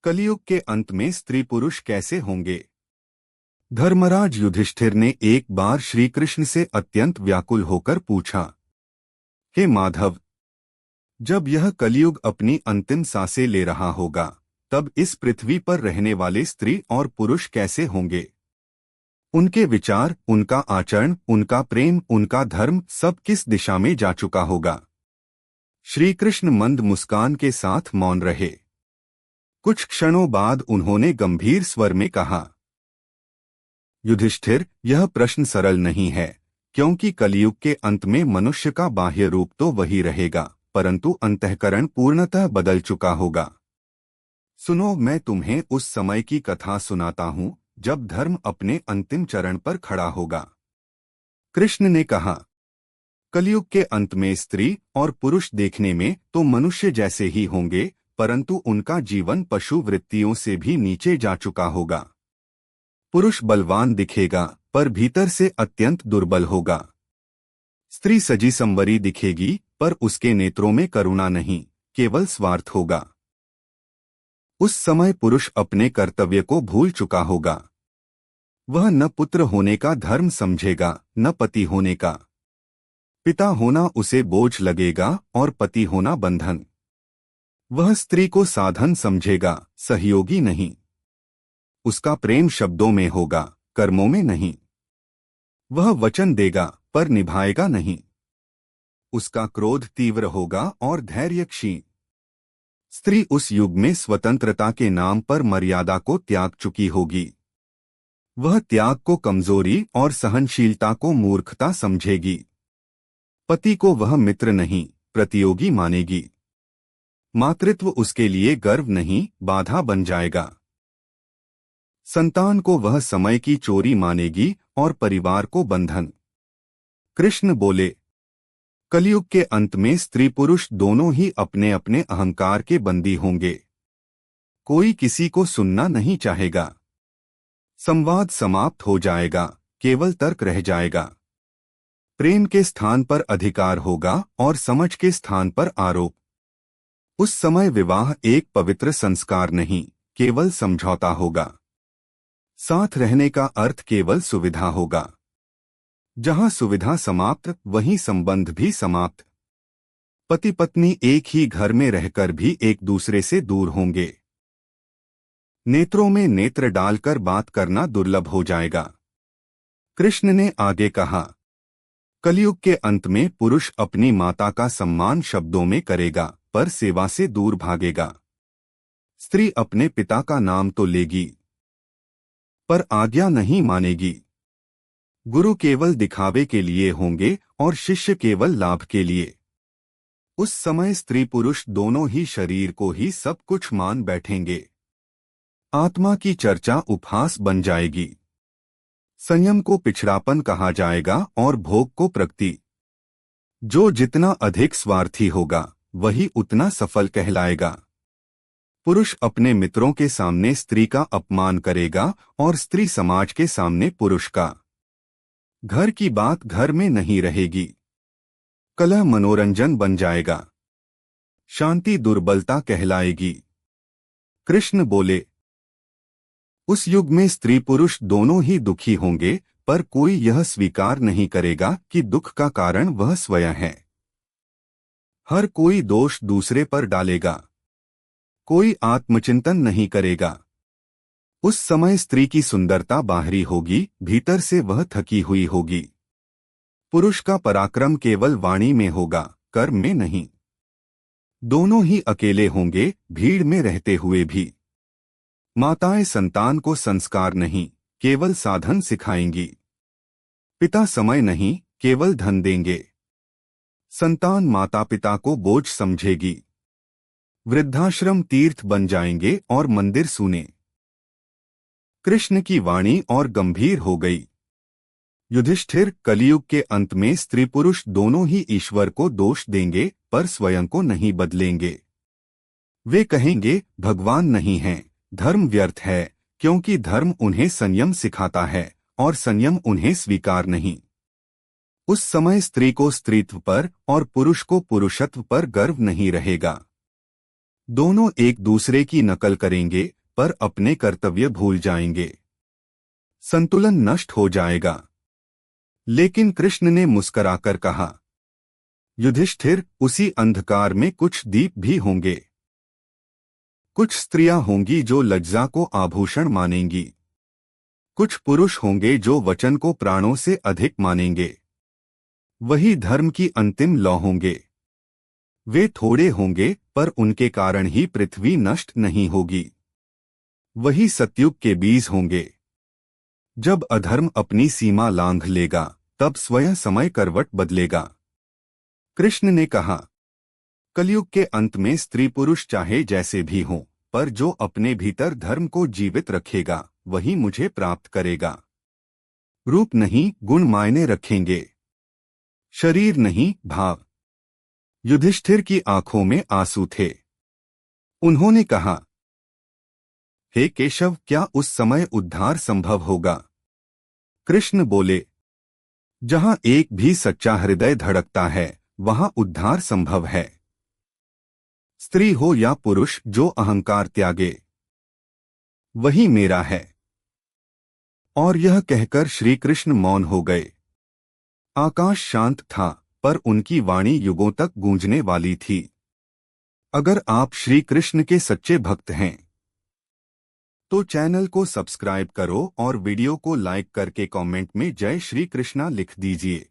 कलयुग के अंत में स्त्री पुरुष कैसे होंगे? धर्मराज युधिष्ठिर ने एक बार श्री कृष्ण से अत्यंत व्याकुल होकर पूछा, हे माधव, जब यह कलयुग अपनी अंतिम सांसें ले रहा होगा, तब इस पृथ्वी पर रहने वाले स्त्री और पुरुष कैसे होंगे? उनके विचार, उनका आचरण, उनका प्रेम, उनका धर्म सब किस दिशा में जा चुका होगा? श्री कृष्ण मंद मुस्कान के साथ मौन रहे। कुछ क्षणों बाद उन्होंने गंभीर स्वर में कहा, युधिष्ठिर, यह प्रश्न सरल नहीं है, क्योंकि कलयुग के अंत में मनुष्य का बाह्य रूप तो वही रहेगा, परंतु अंतःकरण पूर्णतः बदल चुका होगा। सुनो, मैं तुम्हें उस समय की कथा सुनाता हूँ जब धर्म अपने अंतिम चरण पर खड़ा होगा। कृष्ण ने कहा, कलयुग के अंत में स्त्री और पुरुष देखने में तो मनुष्य जैसे ही होंगे, परंतु उनका जीवन पशु वृत्तियों से भी नीचे जा चुका होगा। पुरुष बलवान दिखेगा, पर भीतर से अत्यंत दुर्बल होगा। स्त्री सजी संवरी दिखेगी, पर उसके नेत्रों में करुणा नहीं, केवल स्वार्थ होगा। उस समय पुरुष अपने कर्तव्य को भूल चुका होगा। वह न पुत्र होने का धर्म समझेगा, न पति होने का। पिता होना उसे बोझ लगेगा और पति होना बंधन। वह स्त्री को साधन समझेगा, सहयोगी नहीं। उसका प्रेम शब्दों में होगा, कर्मों में नहीं। वह वचन देगा, पर निभाएगा नहीं। उसका क्रोध तीव्र होगा और धैर्य क्षीण। स्त्री उस युग में स्वतंत्रता के नाम पर मर्यादा को त्याग चुकी होगी। वह त्याग को कमजोरी और सहनशीलता को मूर्खता समझेगी। पति को वह मित्र नहीं, प्रतियोगी मानेगी। मातृत्व उसके लिए गर्व नहीं, बाधा बन जाएगा। संतान को वह समय की चोरी मानेगी और परिवार को बंधन। कृष्ण बोले, कलयुग के अंत में स्त्री पुरुष दोनों ही अपने अपने अहंकार के बंदी होंगे। कोई किसी को सुनना नहीं चाहेगा। संवाद समाप्त हो जाएगा, केवल तर्क रह जाएगा। प्रेम के स्थान पर अधिकार होगा और समझ के स्थान पर आरोप। उस समय विवाह एक पवित्र संस्कार नहीं, केवल समझौता होगा। साथ रहने का अर्थ केवल सुविधा होगा। जहां सुविधा समाप्त, वहीं संबंध भी समाप्त। पति पत्नी एक ही घर में रहकर भी एक दूसरे से दूर होंगे। नेत्रों में नेत्र डालकर बात करना दुर्लभ हो जाएगा। कृष्ण ने आगे कहा, कलयुग के अंत में पुरुष अपनी माता का सम्मान शब्दों में करेगा, पर सेवा से दूर भागेगा। स्त्री अपने पिता का नाम तो लेगी, पर आज्ञा नहीं मानेगी। गुरु केवल दिखावे के लिए होंगे और शिष्य केवल लाभ के लिए। उस समय स्त्री पुरुष दोनों ही शरीर को ही सब कुछ मान बैठेंगे। आत्मा की चर्चा उपहास बन जाएगी। संयम को पिछड़ापन कहा जाएगा और भोग को प्रगति। जो जितना अधिक स्वार्थी होगा, वही उतना सफल कहलाएगा। पुरुष अपने मित्रों के सामने स्त्री का अपमान करेगा और स्त्री समाज के सामने पुरुष का। घर की बात घर में नहीं रहेगी। कलह मनोरंजन बन जाएगा। शांति दुर्बलता कहलाएगी। कृष्ण बोले, उस युग में स्त्री पुरुष दोनों ही दुखी होंगे, पर कोई यह स्वीकार नहीं करेगा कि दुख का कारण वह स्वयं है। हर कोई दोष दूसरे पर डालेगा। कोई आत्मचिंतन नहीं करेगा। उस समय स्त्री की सुंदरता बाहरी होगी, भीतर से वह थकी हुई होगी। पुरुष का पराक्रम केवल वाणी में होगा, कर्म में नहीं। दोनों ही अकेले होंगे, भीड़ में रहते हुए भी। माताएं संतान को संस्कार नहीं, केवल साधन सिखाएंगी। पिता समय नहीं, केवल धन देंगे। संतान माता पिता को बोझ समझेगी। वृद्धाश्रम तीर्थ बन जाएंगे और मंदिर सूने। कृष्ण की वाणी और गंभीर हो गई। युधिष्ठिर, कलयुग के अंत में स्त्री पुरुष दोनों ही ईश्वर को दोष देंगे, पर स्वयं को नहीं बदलेंगे। वे कहेंगे, भगवान नहीं हैं, धर्म व्यर्थ है, क्योंकि धर्म उन्हें संयम सिखाता है और संयम उन्हें स्वीकार नहीं। उस समय स्त्री को स्त्रीत्व पर और पुरुष को पुरुषत्व पर गर्व नहीं रहेगा। दोनों एक दूसरे की नकल करेंगे पर अपने कर्तव्य भूल जाएंगे। संतुलन नष्ट हो जाएगा। लेकिन कृष्ण ने मुस्कराकर कहा, युधिष्ठिर, उसी अंधकार में कुछ दीप भी होंगे। कुछ स्त्रियां होंगी जो लज्जा को आभूषण मानेंगी। कुछ पुरुष होंगे जो वचन को प्राणों से अधिक मानेंगे। वही धर्म की अंतिम लौ होंगे। वे थोड़े होंगे पर उनके कारण ही पृथ्वी नष्ट नहीं होगी। वही सतयुग के बीज होंगे। जब अधर्म अपनी सीमा लांघ लेगा तब स्वयं समय करवट बदलेगा। कृष्ण ने कहा, कलयुग के अंत में स्त्री पुरुष चाहे जैसे भी हों, पर जो अपने भीतर धर्म को जीवित रखेगा वही मुझे प्राप्त करेगा। रूप नहीं, गुण मायने रखेंगे, शरीर नहीं, भाव। युधिष्ठिर की आंखों में आंसू थे। उन्होंने कहा, हे केशव, क्या उस समय उद्धार संभव होगा? कृष्ण बोले, जहां एक भी सच्चा हृदय धड़कता है वहां उद्धार संभव है। स्त्री हो या पुरुष, जो अहंकार त्यागे वही मेरा है। और यह कहकर श्री कृष्ण मौन हो गए। आकाश शांत था पर उनकी वाणी युगों तक गूंजने वाली थी। अगर आप श्री कृष्ण के सच्चे भक्त हैं तो चैनल को सब्सक्राइब करो और वीडियो को लाइक करके कमेंट में जय श्री कृष्णा लिख दीजिए।